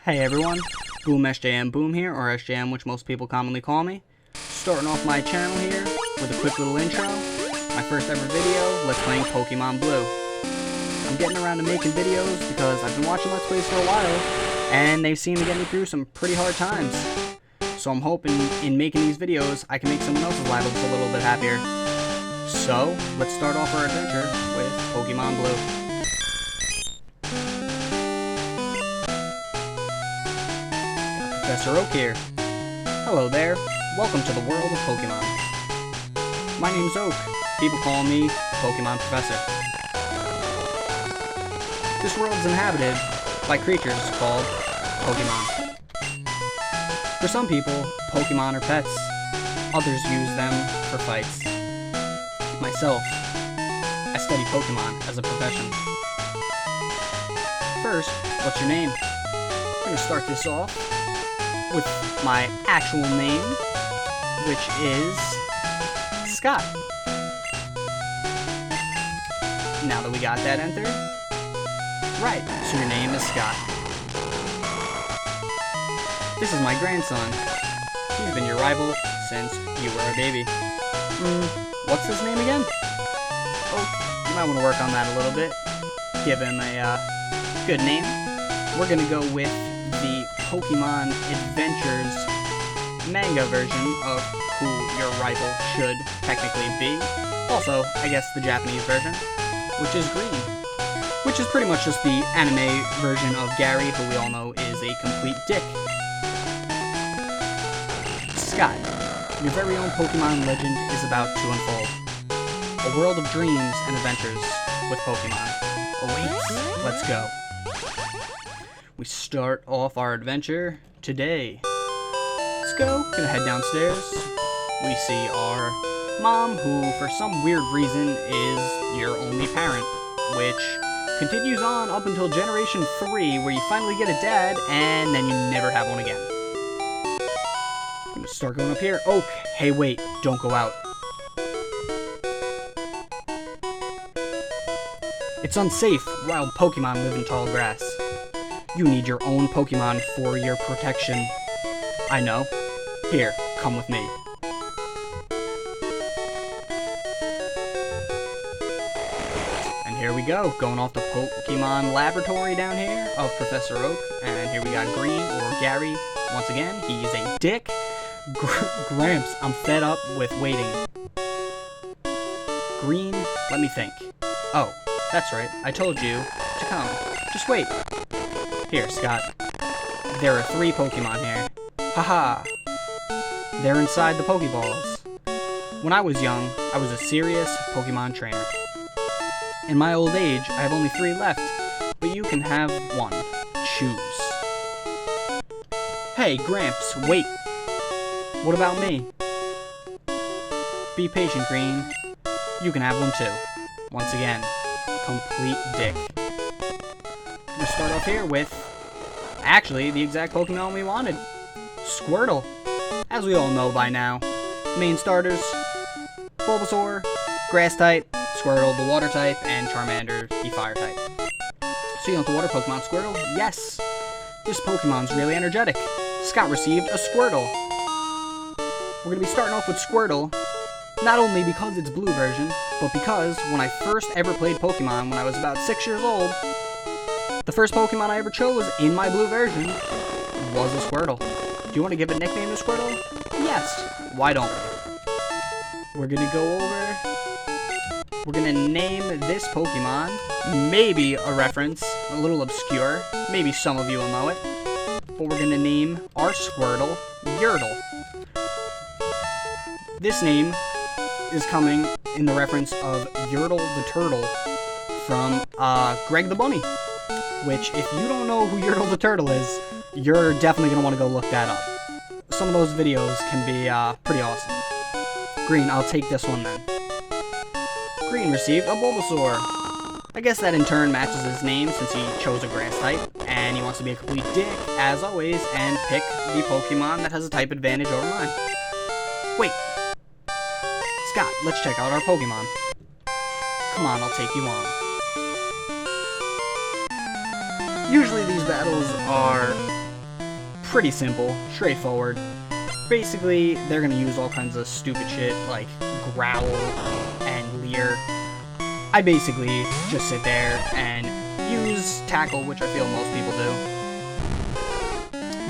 Hey everyone, Boom SJM Boom here, or SJM which most people commonly call me. Starting off my channel here with a quick little intro. My first ever video, Let's Playing Pokemon Blue. I'm getting around to making videos because I've been watching Let's Plays for a while, and they seem to get me through some pretty hard times. So I'm hoping in making these videos, I can make someone else's lives a little bit happier. So, let's start off our adventure with Pokemon Blue. Professor Oak here. Hello there, welcome to the world of Pokemon. My name's Oak, people call me Pokemon Professor. This world is inhabited by creatures called Pokemon. For some people, Pokemon are pets, others use them for fights. Myself, I study Pokemon as a profession. First, what's your name? I'm going to start this off with my actual name, which is Scott. Now that we got that entered, right, so your name is Scott. This is my grandson. He's been your rival since you were a baby. What's his name again? Oh, you might want to work on that a little bit. Give him a good name. We're going to go with the Pokemon Adventures manga version of who your rival should technically be. Also, I guess the Japanese version, which is Green. Which is pretty much just the anime version of Gary, who we all know is a complete dick. Scott, your very own Pokemon legend is about to unfold. A world of dreams and adventures with Pokemon awaits. Let's go. We start off our adventure today. Let's go. Gonna head downstairs. We see our mom, who for some weird reason is your only parent, which continues on up until Generation 3, where you finally get a dad, and then you never have one again. I'm gonna start going up here. Oh, hey wait, don't go out. It's unsafe. Wild Pokemon live in tall grass. You need your own Pokemon for your protection. I know. Here, come with me. And here we go, going off the Pokemon laboratory down here of Professor Oak. And here we got Green, or Gary. Once again, he's a dick. Gramps, I'm fed up with waiting. Green, let me think. Oh, that's right, I told you to come. Just wait. Here, Scott. There are 3 Pokemon here. Haha. They're inside the Pokeballs. When I was young, I was a serious Pokemon trainer. In my old age, I have only 3 left, but you can have 1. Choose. Hey, Gramps, wait. What about me? Be patient, Green. You can have 1 too. Once again, complete dick. We'll start off here with, actually, the exact Pokemon we wanted. Squirtle. As we all know by now. Main starters, Bulbasaur, Grass type, Squirtle, the Water type, and Charmander, the Fire type. So you want the Water Pokemon Squirtle? Yes! This Pokemon's really energetic. Scott received a Squirtle. We're going to be starting off with Squirtle, not only because it's blue version, but because when I first ever played Pokemon when I was about 6 years old, the first Pokemon I ever chose in my blue version was a Squirtle. Do you want to give a nickname to Squirtle? Yes. Why don't we? We're going to go over... We're going to name this Pokemon, maybe a reference, a little obscure, maybe some of you will know it, but we're going to name our Squirtle Yertle. This name is coming in the reference of Yertle the Turtle from Greg the Bunny. Which, if you don't know who Yertle the Turtle is, you're definitely going to want to go look that up. Some of those videos can be pretty awesome. Green, I'll take this one then. Green received a Bulbasaur. I guess that in turn matches his name since he chose a grass type, and he wants to be a complete dick, as always, and pick the Pokemon that has a type advantage over mine. Wait. Scott, let's check out our Pokemon. Come on, I'll take you on. Usually these battles are pretty simple, straightforward. Basically, they're gonna use all kinds of stupid shit like growl and leer. I basically just sit there and use tackle, which I feel most people do.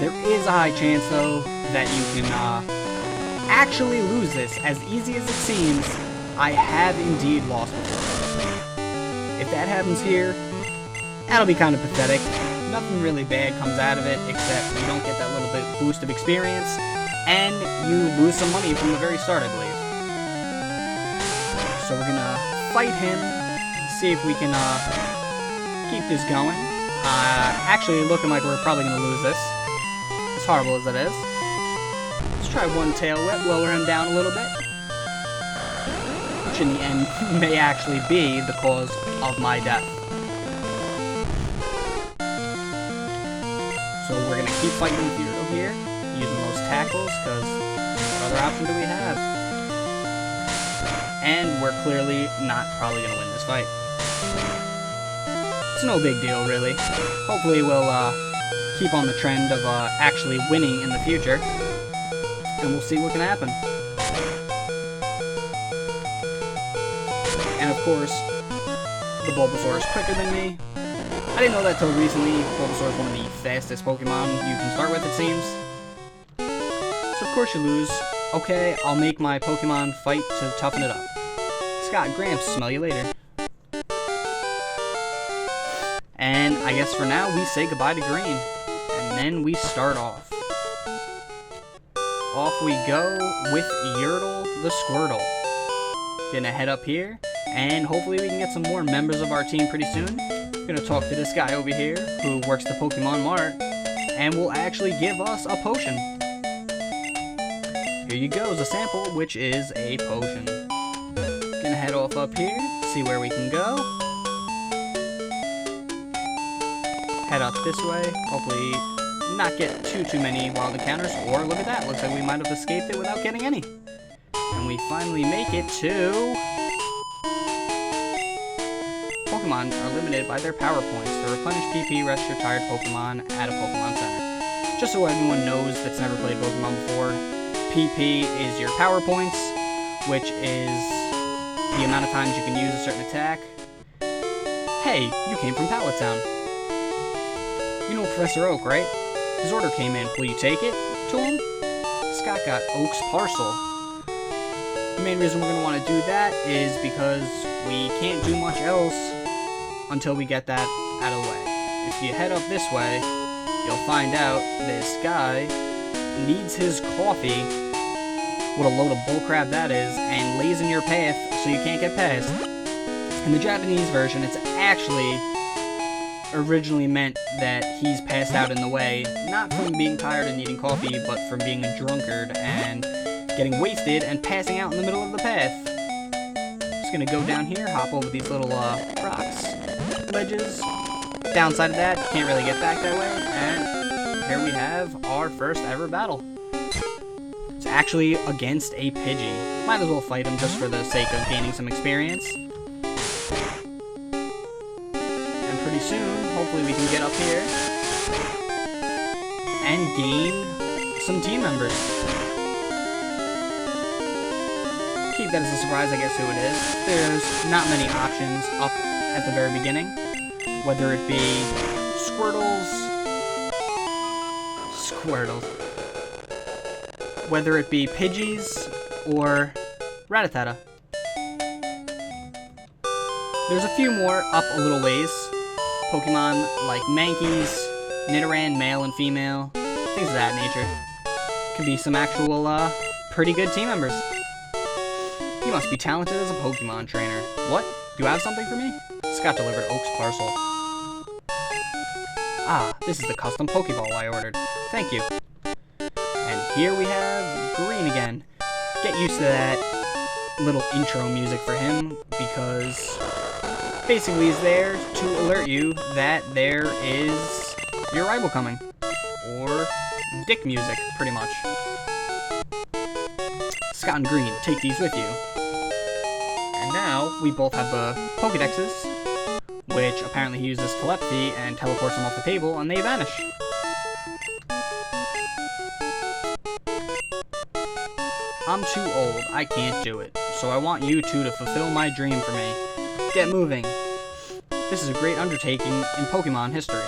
There is a high chance, though, that you can actually lose this. As easy as it seems, I have indeed lost before. If that happens here, that'll be kind of pathetic. Nothing really bad comes out of it, except you don't get that little bit boost of experience, and you lose some money from the very start, I believe. So we're gonna fight him, see if we can keep this going. Actually looking like we're probably gonna lose this, as horrible as it is. Let's try one tail whip, lower him down a little bit, which in the end may actually be the cause of my death. So we're gonna keep fighting Feudal here, using those tackles, because what other option do we have? And we're clearly not probably gonna win this fight. It's no big deal, really. Hopefully we'll keep on the trend of actually winning in the future, and we'll see what can happen. And of course, the Bulbasaur is quicker than me. I didn't know that till recently. Bulbasaur is one of the fastest Pokemon you can start with, it seems. So of course you lose. Okay, I'll make my Pokemon fight to toughen it up. Scott, Gramps, smell you later. And I guess for now, we say goodbye to Green. And then we start off. Off we go with Yertle the Squirtle. Gonna head up here, and hopefully we can get some more members of our team pretty soon. Gonna talk to this guy over here, who works the Pokemon Mart, and will actually give us a potion. Here you go, is a sample, which is a potion. Gonna head off up here, see where we can go. Head up this way, hopefully not get too many wild encounters, or look at that, looks like we might have escaped it without getting any. And we finally make it to... Pokemon are limited by their power points. To replenish PP, rest your tired Pokemon at a Pokemon Center. Just so everyone knows that's never played Pokemon before, PP is your power points, which is the amount of times you can use a certain attack. Hey, you came from Pallet Town. You know Professor Oak, right? His order came in. Will you take it to him? Scott got Oak's parcel. The main reason we're going to want to do that is because we can't do much else until we get that out of the way. If you head up this way, you'll find out this guy needs his coffee. What a load of bullcrap that is, and lays in your path so you can't get past. In the Japanese version, it's actually originally meant that he's passed out in the way, not from being tired and needing coffee, but from being a drunkard and getting wasted and passing out in the middle of the path. Just gonna go down here, hop over these little rocks, ledges. Downside of that, can't really get back that way, and here we have our first ever battle. It's actually against a Pidgey. Might as well fight him just for the sake of gaining some experience. And pretty soon, hopefully we can get up here and gain some team members. Keep that as a surprise, I guess, who it is. There's not many options up at the very beginning. Whether it be Squirtles, whether it be Pidgeys or Rattata. There's a few more up a little ways. Pokemon like Mankeys, Nidoran, male and female, things of that nature. Could be some actual, pretty good team members. You must be talented as a Pokemon trainer. What? Do you have something for me? Scott delivered Oak's parcel. Ah, this is the custom Pokeball I ordered. Thank you. And here we have Green again. Get used to that little intro music for him, because basically he's there to alert you that there is your rival coming. Or dick music, pretty much. Scott and Green, take these with you. And now, we both have the Pokedexes, which apparently he uses telepathy and teleports them off the table, and they vanish. I'm too old. I can't do it. So I want you two to fulfill my dream for me. Get moving. This is a great undertaking in Pokemon history.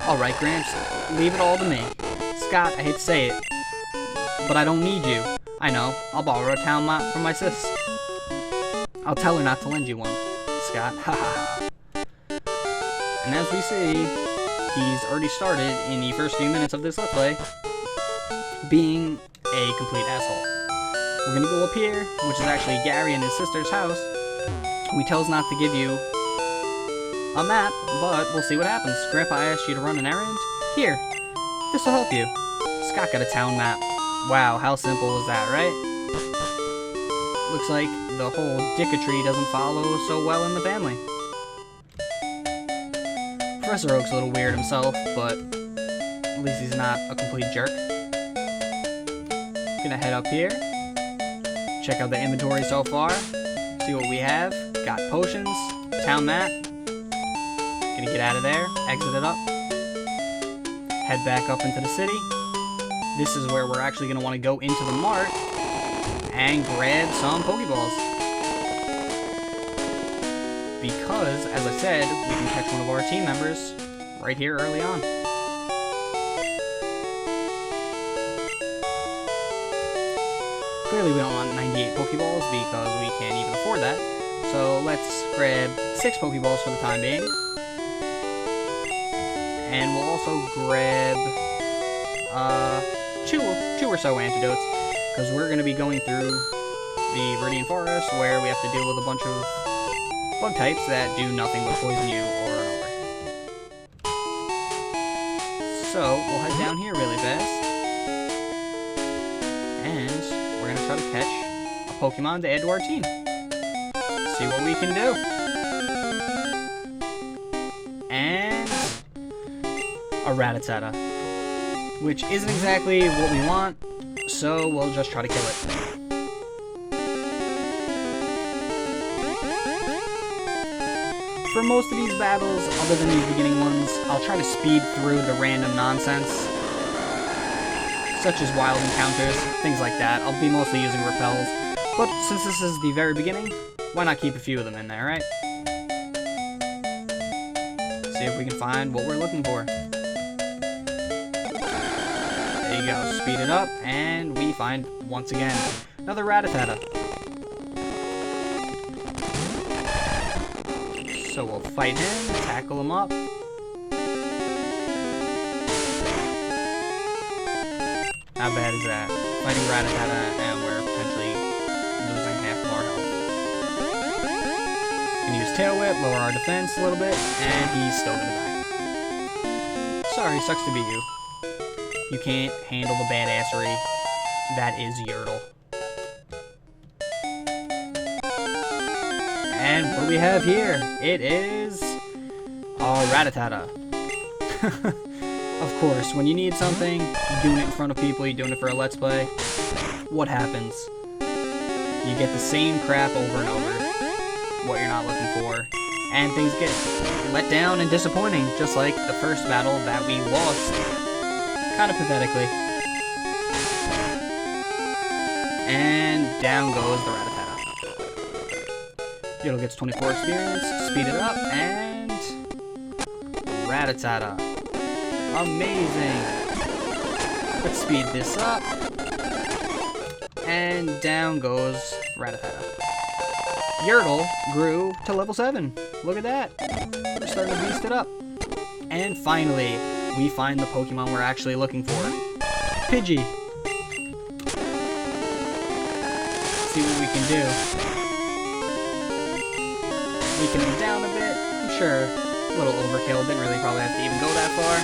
Alright, Gramps. Leave it all to me. Scott, I hate to say it, but I don't need you. I know. I'll borrow a town map from my sis. I'll tell her not to lend you one. Scott, ha ha ha. And as we see, he's already started in the first few minutes of this Let's Play being a complete asshole. We're gonna go up here, which is actually Gary and his sister's house, who he tells not to give you a map, but we'll see what happens. Grandpa asked you to run an errand? Here, this'll help you. Scott got a town map. Wow, how simple was that, right? Looks like the whole dicketry doesn't follow so well in the family. Professor Oak's a little weird himself, but at least he's not a complete jerk. Gonna head up here, check out the inventory so far, see what we have. Got potions, town map. Gonna get out of there, exit it up, head back up into the city. This is where we're actually gonna want to go into the mart and grab some Pokeballs. Because, as I said, we can catch one of our team members right here early on. Clearly we don't want 98 Pokeballs because we can't even afford that. So let's grab 6 Pokeballs for the time being. And we'll also grab two or so antidotes, because we're going to be going through the Viridian Forest where we have to deal with a bunch of bug types that do nothing but poison you over and over. So we'll head down here really fast, and we're going to try to catch a Pokemon to add to our team. See what we can do. And a Rattata, which isn't exactly what we want, so we'll just try to kill it. For most of these battles, other than these beginning ones, I'll try to speed through the random nonsense, such as wild encounters, things like that. I'll be mostly using repels, but since this is the very beginning, why not keep a few of them in there, right? See if we can find what we're looking for. There you go, speed it up, and we find, once again, another Rattata. So we'll fight him, tackle him up. How bad is that? Fighting Rattata, and we're potentially losing half of our health. Gonna use Tail Whip, lower our defense a little bit, and he's still gonna die. Sorry, sucks to be you. You can't handle the badassery that is Yertle. And what do we have here? It is a Rattata. Of course, when you need something, you're doing it in front of people, you're doing it for a Let's Play, what happens? You get the same crap over and over, what you're not looking for, and things get let down and disappointing, just like the first battle that we lost, kind of pathetically. And down goes the Rattata. Yertle gets 24 experience, speed it up, and Rattata. Amazing. Let's speed this up. And down goes Rattata. Yertle grew to level 7. Look at that. We're starting to beast it up. And finally, we find the Pokemon we're actually looking for. Pidgey. Let's see what we can do. Weaken him down a bit. I'm sure a little overkill. Didn't really probably have to even go that far.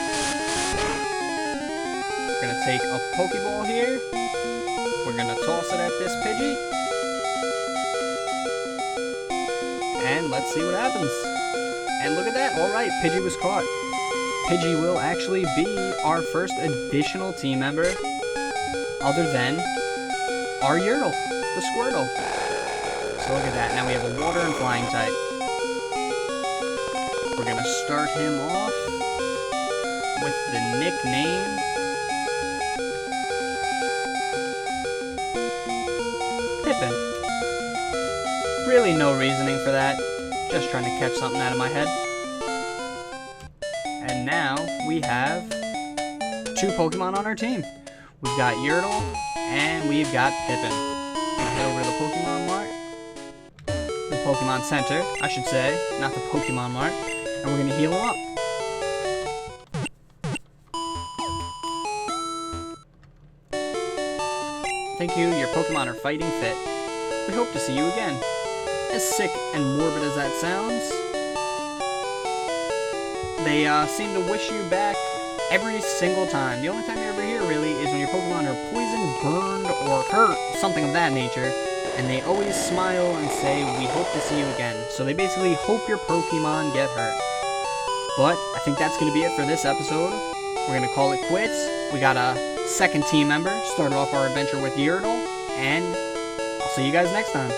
We're gonna take a Pokeball here. We're gonna toss it at this Pidgey. And let's see what happens. And look at that. Alright, Pidgey was caught. Pidgey will actually be our first additional team member other than our Yertle, the Squirtle. So look at that. Now we have a water and flying type. We're gonna start him off with the nickname Really no reasoning for that. Just trying to catch something out of my head. And now we have 2 Pokemon on our team. We've got Yertle and we've got Pippin. Head over to the Pokemon Mart. The Pokemon Center, I should say, not the Pokemon Mart. And we're gonna heal them up. Thank you, your Pokemon are fighting fit. We hope to see you again. As sick and morbid as that sounds, they seem to wish you back every single time. The only time you're ever here, really, is when your Pokemon are poisoned, burned, or hurt, something of that nature, and they always smile and say, we hope to see you again. So they basically hope your Pokemon get hurt. But I think that's going to be it for this episode. We're going to call it quits. We got a second team member, started off our adventure with Yertle, and I'll see you guys next time.